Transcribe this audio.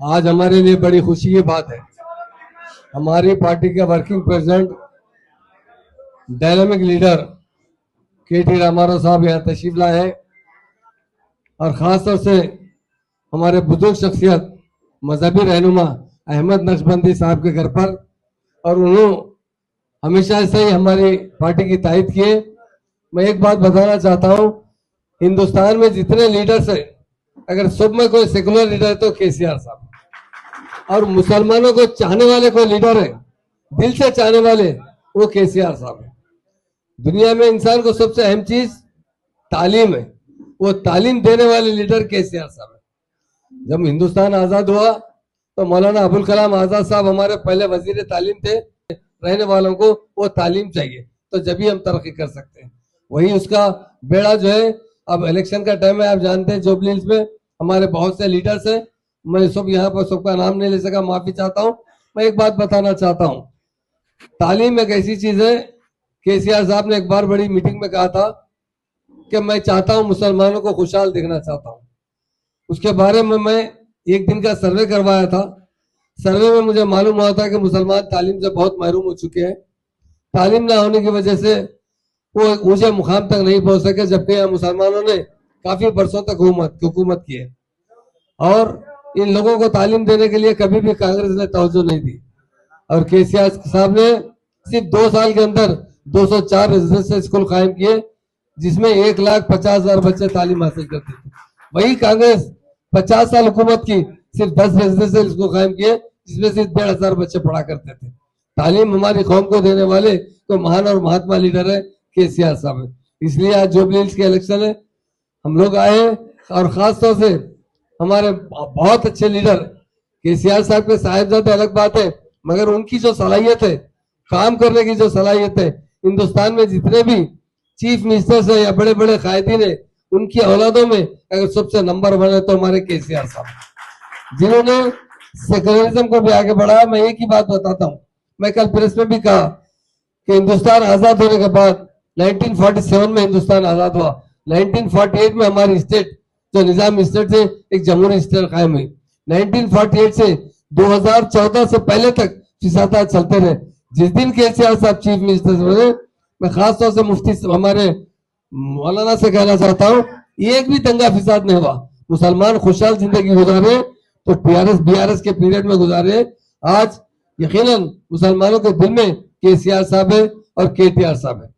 आज हमारे लिए बड़ी खुशी की बात है। हमारी पार्टी के working president, dynamic leader KT. Rama Rao साहब यहाँ तशरीफ लाए हैं और खासतौर से हमारे बुजुर्ग शख्सियत मजहबी रहनुमा अहमद नक्शबंदी साहब के घर पर, और उन्होंने हमेशा से ही हमारी पार्टी की तायद की है। मैं एक बात बताना चाहता हूँ, हिंदुस्तान में जितने लीडर्स है, अगर सब में कोई सेकुलर लीडर है तो केसीआर साहब, और मुसलमानों को चाहने वाले कोई लीडर है, दिल से चाहने वाले, वो केसीआर साहब है। दुनिया में इंसान को सबसे अहम चीज तालीम है, वो तालीम देने वाले लीडर केसीआर साहब है। जब हिंदुस्तान आजाद हुआ तो मौलाना अबुल कलाम आजाद साहब हमारे पहले वजीर तालीम थे। रहने वालों को वो तालीम चाहिए, तो जब ही हम तरक्की कर सकते हैं। वही उसका बेड़ा जो है, अब इलेक्शन का टाइम है, आप जानते हैं जुबली हिल्स में हमारे बहुत से लीडर्स हैं। मैं सब यहाँ पर सबका नाम नहीं ले सका, माफी चाहता हूँ। मैं एक बात बताना चाहता हूँ, तालीम एक ऐसी चीज है। केसीआर साहब ने एक बार बड़ी मीटिंग में कहा था कि मैं चाहता हूँ मुसलमानों को खुशहाल देखना चाहता हूँ। उसके बारे में मैं एक दिन का सर्वे करवाया था। सर्वे में मुझे मालूम हुआ था कि मुसलमान तालीम से बहुत महरूम हो चुके हैं। तालीम ना होने की वजह से वो एक ऊंचे मुकाम तक नहीं पहुंच सके, जबकि यहाँ मुसलमानों ने काफी बरसों तक हुकूमत की है। और इन लोगों को तालीम देने के लिए कभी भी कांग्रेस ने तवज्जो नहीं दी। और केसीआर साहब ने सिर्फ 2 साल के अंदर 204 रेजिडेंशियल स्कूल कायम किए, जिसमें 1,50,000 बच्चे तालीम हासिल करते थे। वही कांग्रेस 50 साल हुकूमत की, सिर्फ 10 रेजिडेंशियल स्कूल कायम किए, जिसमें सिर्फ 1,500 बच्चे पढ़ा करते थे। तालीम हमारी कौम को देने वाले तो महान और महात्मा लीडर है केसीआर साहब है। इसलिए आज जुबली हिल्स के इलेक्शन है, हम लोग आए, और खास तौर से हमारे बहुत अच्छे लीडर केसीआर साहब के साहिबजादे अलग बात है, मगर उनकी जो सलाहियत है, काम करने की जो सलाहियत है, हिंदुस्तान में जितने भी चीफ मिनिस्टर्स है या बड़े बड़े कायदीन है, उनकी औलादों में अगर सबसे नंबर 1 है तो हमारे केसीआर साहब, जिन्होंने सेकुलरिज्म को भी आगे बढ़ाया। मैं एक ही बात बताता हूँ, मैं कल प्रेस में भी कहा कि हिंदुस्तान आजाद होने के बाद 1947 में हिंदुस्तान आजाद हुआ, 1948 में हमारी स्टेट जो निजाम स्टेट से एक जमहूरी स्टेट कायम हुई। 1948 से 2014 से पहले तक फिसादात चलते रहे। जिस दिन केसीआर साहब चीफ मिनिस्टर बने, मैं खास तौर से मुफ्ती हमारे मौलाना से कहना चाहता हूँ, एक भी दंगा फिसाद नहीं हुआ। मुसलमान खुशहाल जिंदगी गुजारे तो टीआरएस बीआरएस के पीरियड में गुजारे। आज यकीनन मुसलमानों के दिल में केसीआर साहब है और केटीआर साहब है।